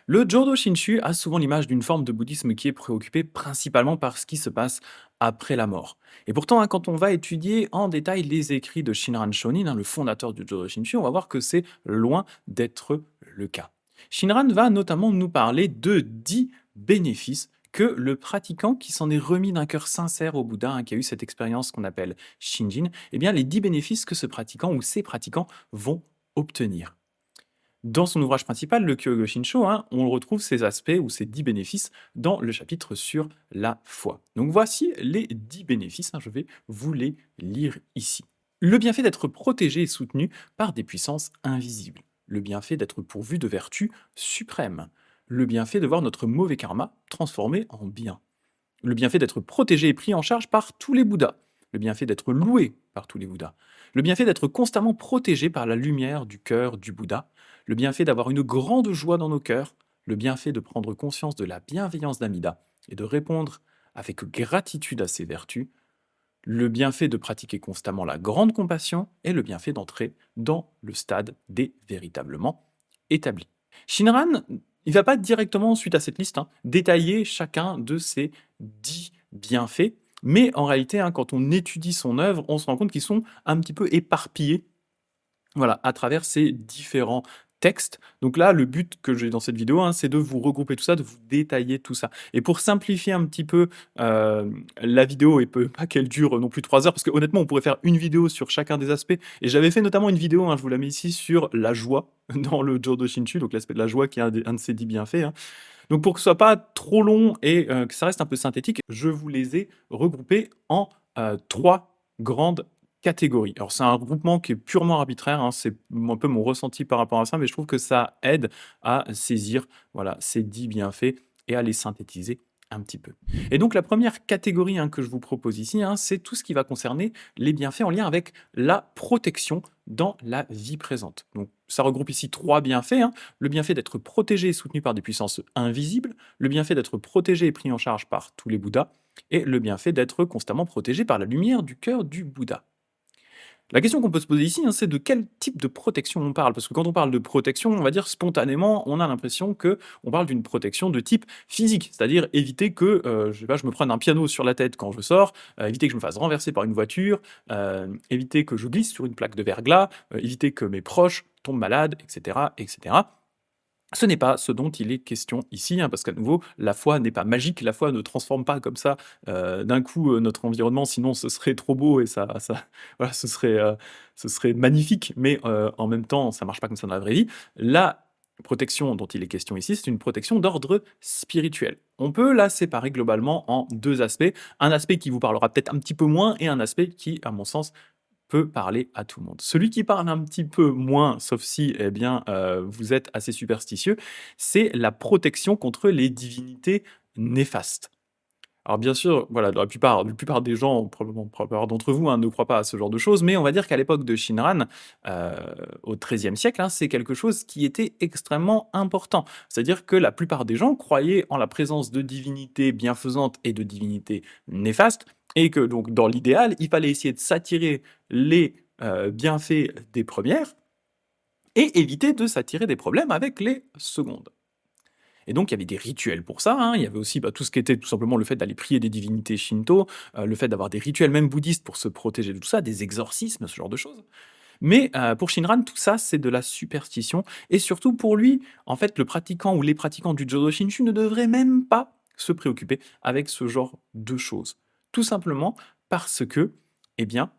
Le Jodo Shinshu a souvent l'image d'une forme de bouddhisme qui est préoccupée principalement par ce qui se passe après la mort. Et pourtant, quand on va étudier en détail les écrits de Shinran Shonin, le fondateur du Jodo Shinshu, on va voir que c'est loin d'être le cas. Shinran va notamment nous parler de 10 bénéfices que le pratiquant qui s'en est remis d'un cœur sincère au Bouddha, qui a eu cette expérience qu'on appelle Shinjin, eh bien les 10 bénéfices que ce pratiquant ou ces pratiquants vont obtenir. Dans son ouvrage principal, le Kyogo Shinsho, on retrouve ces aspects ou ces 10 bénéfices dans le chapitre sur la foi. Donc voici les 10 bénéfices, je vais vous les lire ici. Le bienfait d'être protégé et soutenu par des puissances invisibles. Le bienfait d'être pourvu de vertus suprêmes. Le bienfait de voir notre mauvais karma transformé en bien. Le bienfait d'être protégé et pris en charge par tous les Bouddhas. Le bienfait d'être loué par tous les Bouddhas. Le bienfait d'être constamment protégé par la lumière du cœur du Bouddha. Le bienfait d'avoir une grande joie dans nos cœurs. Le bienfait de prendre conscience de la bienveillance d'Amida et de répondre avec gratitude à ses vertus. Le bienfait de pratiquer constamment la grande compassion et le bienfait d'entrer dans le stade des véritablement établis. Shinran, il va pas directement, suite à cette liste, détailler chacun de ces 10 bienfaits, mais en réalité, quand on étudie son œuvre, on se rend compte qu'ils sont un petit peu éparpillés, voilà, à travers ces différents textes. Donc là, le but que j'ai dans cette vidéo, c'est de vous regrouper tout ça, de vous détailler tout ça. Et pour simplifier un petit peu la vidéo, et pas qu'elle dure non plus 3 heures, parce que honnêtement, on pourrait faire une vidéo sur chacun des aspects. Et j'avais fait notamment une vidéo, je vous la mets ici, sur la joie dans le Jodo Shinshu, donc l'aspect de la joie qui est un de ces 10 bienfaits. Donc pour que ce soit pas trop long et que ça reste un peu synthétique, je vous les ai regroupés en 3 grandes catégories. Alors c'est un regroupement qui est purement arbitraire, c'est un peu mon ressenti par rapport à ça, mais je trouve que ça aide à saisir, voilà, ces 10 bienfaits et à les synthétiser un petit peu. Et donc la première catégorie, que je vous propose ici, c'est tout ce qui va concerner les bienfaits en lien avec la protection dans la vie présente. Donc ça regroupe ici 3 bienfaits, le bienfait d'être protégé et soutenu par des puissances invisibles, le bienfait d'être protégé et pris en charge par tous les Bouddhas, et le bienfait d'être constamment protégé par la lumière du cœur du Bouddha. La question qu'on peut se poser ici, c'est de quel type de protection on parle. Parce que quand on parle de protection, on va dire spontanément, on a l'impression qu'on parle d'une protection de type physique, c'est-à-dire éviter que je me prenne un piano sur la tête quand je sors, éviter que je me fasse renverser par une voiture, éviter que je glisse sur une plaque de verglas, éviter que mes proches tombent malades, etc., etc. Ce n'est pas ce dont il est question ici, parce qu'à nouveau, la foi n'est pas magique, la foi ne transforme pas comme ça d'un coup notre environnement, sinon ce serait trop beau et voilà, ce serait magnifique, mais en même temps, ça marche pas comme ça dans la vraie vie. La protection dont il est question ici, c'est une protection d'ordre spirituel. On peut la séparer globalement en 2 aspects. Un aspect qui vous parlera peut-être un petit peu moins et un aspect qui, à mon sens, peut parler à tout le monde. Celui qui parle un petit peu moins, sauf si, vous êtes assez superstitieux, c'est la protection contre les divinités néfastes. Alors bien sûr, voilà, la plupart des gens, probablement la plupart d'entre vous, ne croient pas à ce genre de choses, mais on va dire qu'à l'époque de Shinran, au XIIIe siècle, c'est quelque chose qui était extrêmement important. C'est-à-dire que la plupart des gens croyaient en la présence de divinités bienfaisantes et de divinités néfastes, et que donc dans l'idéal, il fallait essayer de s'attirer les bienfaits des premières et éviter de s'attirer des problèmes avec les secondes. Et donc, il y avait des rituels pour ça. Il y avait aussi tout ce qui était tout simplement le fait d'aller prier des divinités shinto, le fait d'avoir des rituels même bouddhistes pour se protéger de tout ça, des exorcismes, ce genre de choses. Mais pour Shinran, tout ça, c'est de la superstition. Et surtout, pour lui, en fait, le pratiquant ou les pratiquants du Jodo Shinshu ne devraient même pas se préoccuper avec ce genre de choses. Tout simplement parce que, eh bien,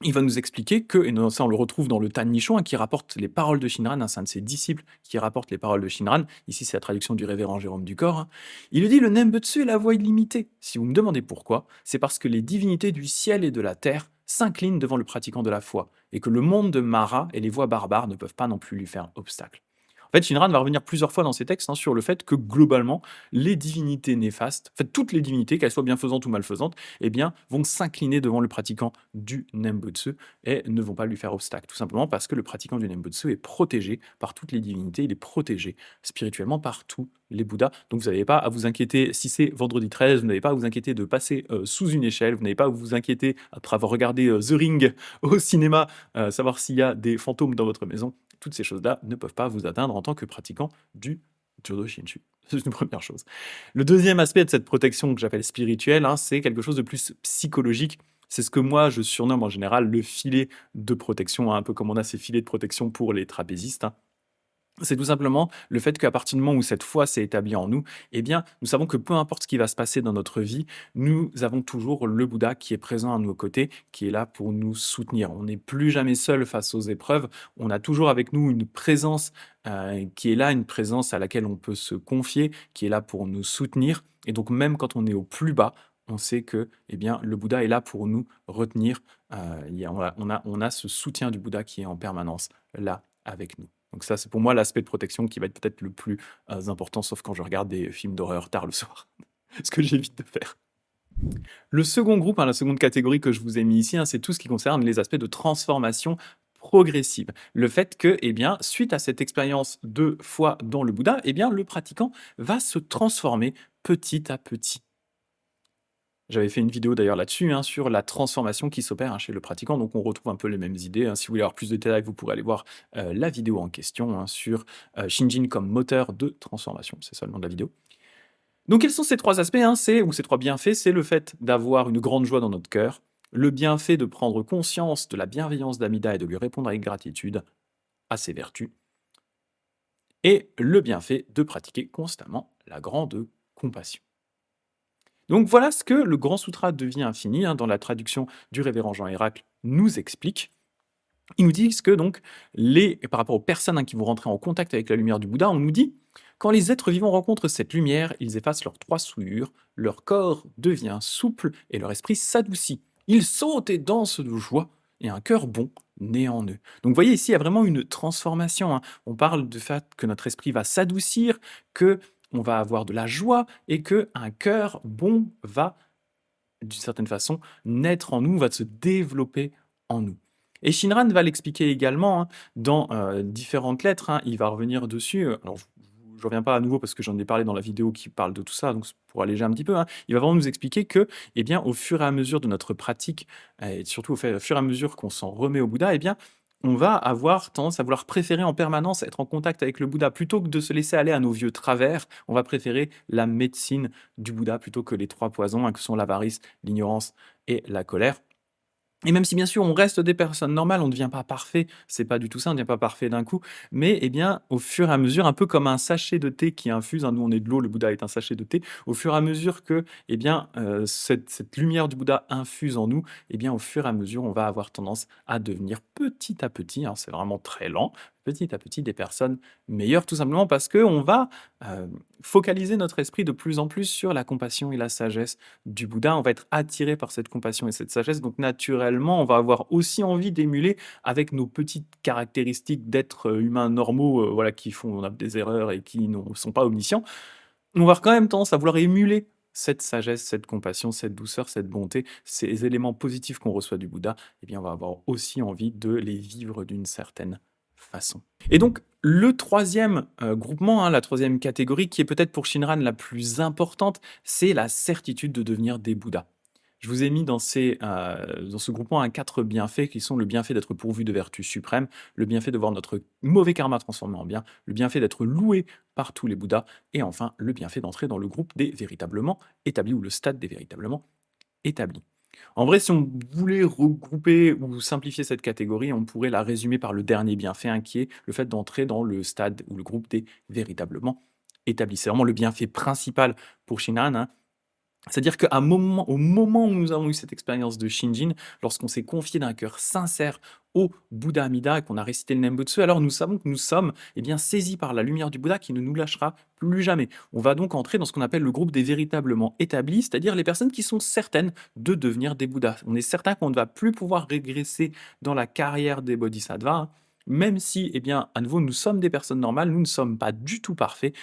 il va nous expliquer que, et ça on le retrouve dans le Tan Nissho, qui rapporte les paroles de Shinran, c'est un de ses disciples qui rapporte les paroles de Shinran, ici c'est la traduction du révérend Jérôme du Corps, il le dit, le Nembutsu est la voie illimitée. Si vous me demandez pourquoi, c'est parce que les divinités du ciel et de la terre s'inclinent devant le pratiquant de la foi, et que le monde de Mara et les voies barbares ne peuvent pas non plus lui faire obstacle. En fait, Shinran va revenir plusieurs fois dans ses textes sur le fait que globalement, les divinités néfastes, en fait toutes les divinités, qu'elles soient bienfaisantes ou malfaisantes, vont s'incliner devant le pratiquant du Nembutsu et ne vont pas lui faire obstacle. Tout simplement parce que le pratiquant du Nembutsu est protégé par toutes les divinités, il est protégé spirituellement par tous les Bouddhas. Donc vous n'avez pas à vous inquiéter, si c'est vendredi 13, vous n'avez pas à vous inquiéter de passer sous une échelle, vous n'avez pas à vous inquiéter après avoir regardé The Ring au cinéma, savoir s'il y a des fantômes dans votre maison. Toutes ces choses-là ne peuvent pas vous atteindre en tant que pratiquant du Jodo Shinshu. C'est une première chose. Le deuxième aspect de cette protection que j'appelle spirituelle, hein, c'est quelque chose de plus psychologique. C'est ce que moi je surnomme en général le filet de protection, hein, un peu comme on a ces filets de protection pour les trapézistes, hein. C'est tout simplement le fait qu'à partir du moment où cette foi s'est établie en nous, eh bien, nous savons que peu importe ce qui va se passer dans notre vie, nous avons toujours le Bouddha qui est présent à nos côtés, qui est là pour nous soutenir. On n'est plus jamais seul face aux épreuves. On a toujours avec nous une présence qui est là, une présence à laquelle on peut se confier, qui est là pour nous soutenir. Et donc, même quand on est au plus bas, on sait que, eh bien, le Bouddha est là pour nous retenir. On a ce soutien du Bouddha qui est en permanence là avec nous. Donc ça, c'est pour moi l'aspect de protection qui va être peut-être le plus important, sauf quand je regarde des films d'horreur tard le soir, ce que j'évite de faire. Le second groupe, hein, la seconde catégorie que je vous ai mis ici, hein, c'est tout ce qui concerne les aspects de transformation progressive. Le fait que, eh bien, suite à cette expérience de foi dans le Bouddha, eh bien, le pratiquant va se transformer petit à petit. J'avais fait une vidéo d'ailleurs là-dessus, hein, sur la transformation qui s'opère, hein, chez le pratiquant, donc on retrouve un peu les mêmes idées, hein. Si vous voulez avoir plus de détails, vous pourrez aller voir la vidéo en question, hein, sur Shinjin comme moteur de transformation, c'est ça le nom de la vidéo. Donc quels sont ces trois aspects, hein, ou ces trois bienfaits? C'est le fait d'avoir une grande joie dans notre cœur, le bienfait de prendre conscience de la bienveillance d'Amida et de lui répondre avec gratitude à ses vertus, et le bienfait de pratiquer constamment la grande compassion. Donc voilà ce que le Grand Sutra de vie infinie, hein, dans la traduction du révérend Jean Héracle, nous explique. Ils nous disent que donc, par rapport aux personnes, hein, qui vont rentrer en contact avec la lumière du Bouddha, on nous dit: quand les êtres vivants rencontrent cette lumière, ils effacent leurs trois souillures, leur corps devient souple et leur esprit s'adoucit. Ils sautent et dansent de joie, et un cœur bon naît en eux. Donc vous voyez ici, il y a vraiment une transformation, hein. On parle du fait que notre esprit va s'adoucir, que on va avoir de la joie, et que un cœur bon va, d'une certaine façon, naître en nous, va se développer en nous. Et Shinran va l'expliquer également, hein, dans différentes lettres, hein, il va revenir dessus. Alors, je ne reviens pas à nouveau parce que j'en ai parlé dans la vidéo qui parle de tout ça, donc c'est pour alléger un petit peu, hein. Il va vraiment nous expliquer que, eh bien, au fur et à mesure de notre pratique, et surtout au fur et à mesure qu'on s'en remet au Bouddha, eh bien, on va avoir tendance à vouloir préférer en permanence être en contact avec le Bouddha. Plutôt que de se laisser aller à nos vieux travers, on va préférer la médecine du Bouddha plutôt que les trois poisons, hein, que sont l'avarice, l'ignorance et la colère. Et même si bien sûr on reste des personnes normales, on ne devient pas parfait, c'est pas du tout ça, on ne devient pas parfait d'un coup, mais eh bien, au fur et à mesure, un peu comme un sachet de thé qui infuse, hein, nous on est de l'eau, le Bouddha est un sachet de thé, au fur et à mesure que, eh bien, cette lumière du Bouddha infuse en nous, eh bien, au fur et à mesure, on va avoir tendance à devenir petit à petit, hein, c'est vraiment très lent, petit à petit des personnes meilleures, tout simplement parce qu'on va focaliser notre esprit de plus en plus sur la compassion et la sagesse du Bouddha. On va être attiré par cette compassion et cette sagesse, donc naturellement, on va avoir aussi envie d'émuler avec nos petites caractéristiques d'êtres humains normaux, voilà, qui font on a des erreurs et qui ne sont pas omniscients. On va avoir quand même tendance à vouloir émuler cette sagesse, cette compassion, cette douceur, cette bonté, ces éléments positifs qu'on reçoit du Bouddha, eh bien, on va avoir aussi envie de les vivre d'une certaine façon. Et donc, le troisième groupement, hein, la troisième catégorie, qui est peut-être pour Shinran la plus importante, c'est la certitude de devenir des Bouddhas. Je vous ai mis dans ce groupement, hein, 4 bienfaits qui sont le bienfait d'être pourvu de vertus suprêmes, le bienfait de voir notre mauvais karma transformé en bien, le bienfait d'être loué par tous les Bouddhas, et enfin le bienfait d'entrer dans le groupe des véritablement établis, ou le stade des véritablement établis. En vrai, si on voulait regrouper ou simplifier cette catégorie, on pourrait la résumer par le dernier bienfait, hein, qui est le fait d'entrer dans le stade ou le groupe des véritablement établis. C'est vraiment le bienfait principal pour Shinran, hein. C'est-à-dire au moment où nous avons eu cette expérience de Shinjin, lorsqu'on s'est confié d'un cœur sincère au Bouddha Amida et qu'on a récité le Nembutsu, alors nous savons que nous sommes, eh bien, saisis par la lumière du Bouddha qui ne nous lâchera plus jamais. On va donc entrer dans ce qu'on appelle le groupe des véritablement établis, c'est-à-dire les personnes qui sont certaines de devenir des Bouddhas. On est certain qu'on ne va plus pouvoir régresser dans la carrière des bodhisattvas, hein, même si, eh bien, à nouveau, nous sommes des personnes normales, nous ne sommes pas du tout parfaits.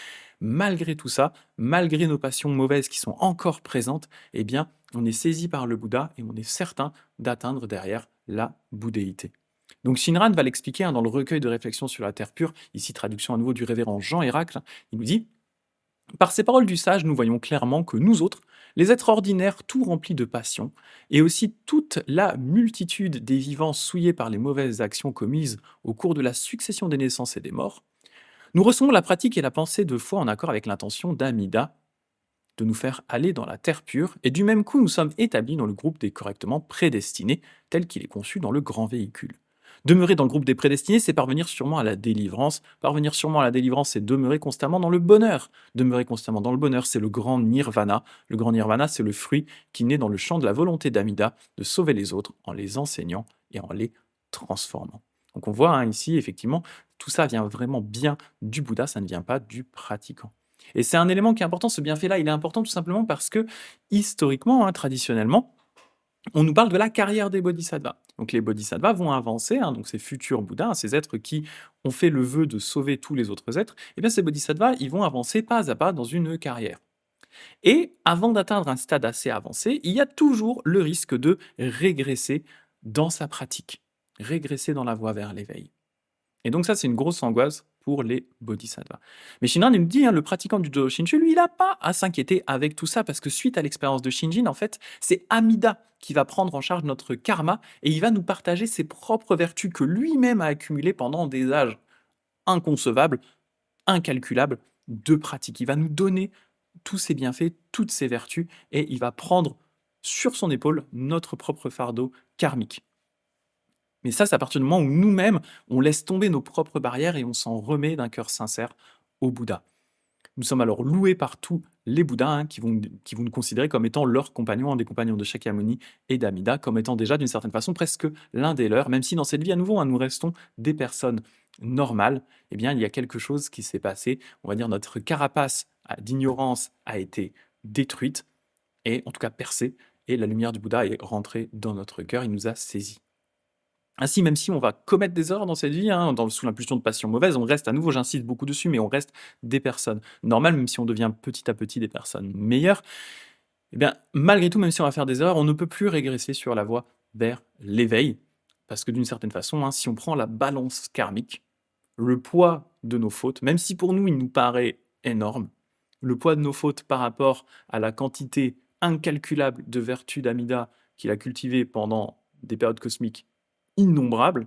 Malgré tout ça, malgré nos passions mauvaises qui sont encore présentes, eh bien, on est saisi par le Bouddha et on est certain d'atteindre derrière la bouddhéité. Donc Shinran va l'expliquer, hein, dans le recueil de réflexions sur la terre pure, ici traduction à nouveau du révérend Jean Héracle, il nous dit: par ces paroles du sage, nous voyons clairement que nous autres, les êtres ordinaires tout remplis de passion, et aussi toute la multitude des vivants souillés par les mauvaises actions commises au cours de la succession des naissances et des morts, Nous recevons la pratique et la pensée de foi en accord avec l'intention d'Amida de nous faire aller dans la terre pure, et du même coup nous sommes établis dans le groupe des correctement prédestinés, tel qu'il est conçu dans le grand véhicule. Demeurer dans le groupe des prédestinés, c'est parvenir sûrement à la délivrance. Parvenir sûrement à la délivrance, c'est demeurer constamment dans le bonheur. Demeurer constamment dans le bonheur, c'est le grand nirvana. Le grand nirvana, c'est le fruit qui naît dans le champ de la volonté d'Amida de sauver les autres en les enseignant et en les transformant. Donc on voit ici, effectivement, tout ça vient vraiment bien du Bouddha, ça ne vient pas du pratiquant. Et c'est un élément qui est important, ce bienfait-là, il est important tout simplement parce que, historiquement, traditionnellement, on nous parle de la carrière des bodhisattvas. Donc les bodhisattvas vont avancer, donc ces futurs bouddhas, ces êtres qui ont fait le vœu de sauver tous les autres êtres, et bien ces bodhisattvas, ils vont avancer pas à pas dans une carrière. Et avant d'atteindre un stade assez avancé, il y a toujours le risque de régresser dans sa pratique, régresser dans la voie vers l'éveil. Et donc ça, c'est une grosse angoisse pour les bodhisattvas. Mais Shinran, il nous dit, le pratiquant du Jodo Shinshu, lui, il n'a pas à s'inquiéter avec tout ça, parce que suite à l'expérience de Shinjin, en fait, c'est Amida qui va prendre en charge notre karma, et il va nous partager ses propres vertus que lui-même a accumulées pendant des âges inconcevables, incalculables de pratique. Il va nous donner tous ses bienfaits, toutes ses vertus, et il va prendre sur son épaule notre propre fardeau karmique. Mais ça, c'est à partir du moment où nous-mêmes, on laisse tomber nos propres barrières et on s'en remet d'un cœur sincère au Bouddha. Nous sommes alors loués par tous les Bouddhas qui vont nous considérer comme étant leurs compagnons, des compagnons de Shakyamuni et d'Amida, comme étant déjà d'une certaine façon presque l'un des leurs, même si dans cette vie à nouveau, nous restons des personnes normales, eh bien il y a quelque chose qui s'est passé, on va dire notre carapace d'ignorance a été détruite, et en tout cas percée, et la lumière du Bouddha est rentrée dans notre cœur, il nous a saisis. Ainsi, même si on va commettre des erreurs dans cette vie, sous l'impulsion de passions mauvaises, on reste, à nouveau, j'insiste beaucoup dessus, mais on reste des personnes normales, même si on devient petit à petit des personnes meilleures. Eh bien, malgré tout, même si on va faire des erreurs, on ne peut plus régresser sur la voie vers l'éveil, parce que d'une certaine façon, si on prend la balance karmique, le poids de nos fautes, même si pour nous il nous paraît énorme, le poids de nos fautes par rapport à la quantité incalculable de vertus d'Amida qu'il a cultivées pendant des périodes cosmiques innombrables,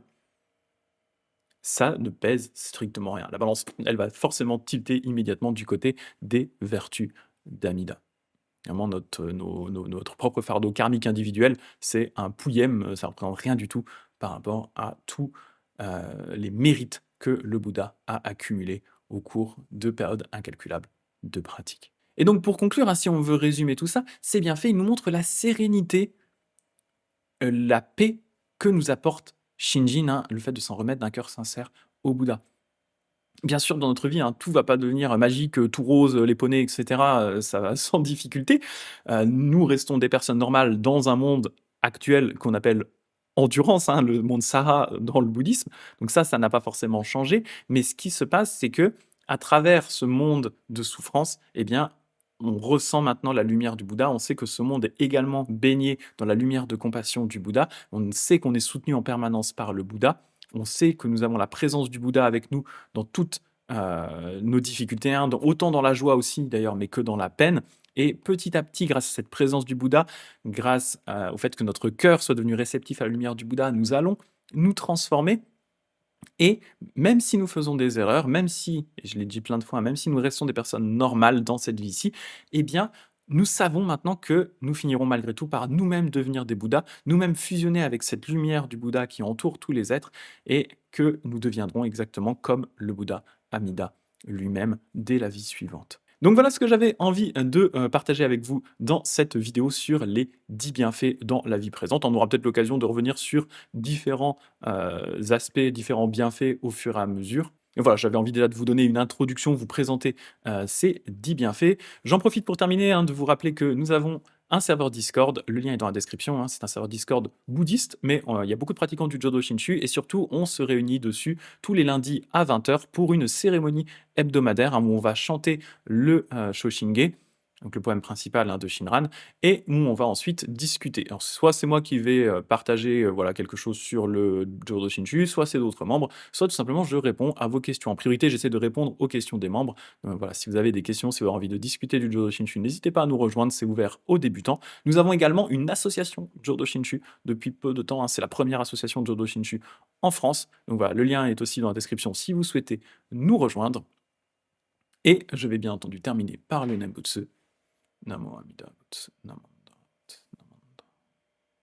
ça ne pèse strictement rien. La balance, elle va forcément tilter immédiatement du côté des vertus d'Amida. Vraiment, notre propre fardeau karmique individuel, c'est un pouillème, ça ne représente rien du tout par rapport à tous les mérites que le Bouddha a accumulés au cours de périodes incalculables de pratique. Et donc, pour conclure, si on veut résumer tout ça, c'est bien fait, il nous montre la sérénité, la paix que nous apporte Shinjin, le fait de s'en remettre d'un cœur sincère au Bouddha. Bien sûr, dans notre vie, tout va pas devenir magique, tout rose, les poneys, et cetera, ça va sans difficulté. Nous restons des personnes normales dans un monde actuel qu'on appelle endurance, le monde Sara dans le bouddhisme. Donc ça n'a pas forcément changé. Mais ce qui se passe, c'est que à travers ce monde de souffrance, eh bien, on ressent maintenant la lumière du Bouddha. On sait que ce monde est également baigné dans la lumière de compassion du Bouddha. On sait qu'on est soutenu en permanence par le Bouddha. On sait que nous avons la présence du Bouddha avec nous dans toutes nos difficultés, autant dans la joie aussi d'ailleurs, mais que dans la peine. Et petit à petit, grâce à cette présence du Bouddha, grâce au fait que notre cœur soit devenu réceptif à la lumière du Bouddha, nous allons nous transformer. Et même si nous faisons des erreurs, même si, et je l'ai dit plein de fois, même si nous restons des personnes normales dans cette vie-ci, eh bien, nous savons maintenant que nous finirons malgré tout par nous-mêmes devenir des Bouddhas, nous-mêmes fusionner avec cette lumière du Bouddha qui entoure tous les êtres, et que nous deviendrons exactement comme le Bouddha Amida lui-même dès la vie suivante. Donc voilà ce que j'avais envie de partager avec vous dans cette vidéo sur les 10 bienfaits dans la vie présente. On aura peut-être l'occasion de revenir sur différents aspects, différents bienfaits au fur et à mesure. Et voilà, j'avais envie déjà de vous donner une introduction, vous présenter ces 10 bienfaits. J'en profite pour terminer de vous rappeler que nous avons un serveur Discord, le lien est dans la description, c'est un serveur Discord bouddhiste, mais il y a beaucoup de pratiquants du Jodo Shinshu, et surtout, on se réunit dessus tous les lundis à 20 h pour une cérémonie hebdomadaire où on va chanter le Shoshinge, donc le poème principal, hein, de Shinran, et où on va ensuite discuter. Alors soit c'est moi qui vais, partager, voilà, quelque chose sur le Jodo Shinshu, soit c'est d'autres membres, soit tout simplement je réponds à vos questions. En priorité, j'essaie de répondre aux questions des membres. Voilà, si vous avez des questions, si vous avez envie de discuter du Jodo Shinshu, n'hésitez pas à nous rejoindre, c'est ouvert aux débutants. Nous avons également une association Jodo Shinshu depuis peu de temps, hein, c'est la première association de Jodo Shinshu en France. Donc voilà, le lien est aussi dans la description si vous souhaitez nous rejoindre. Et je vais bien entendu terminer par le Nembutsu. Namo Amida Butsu. Namo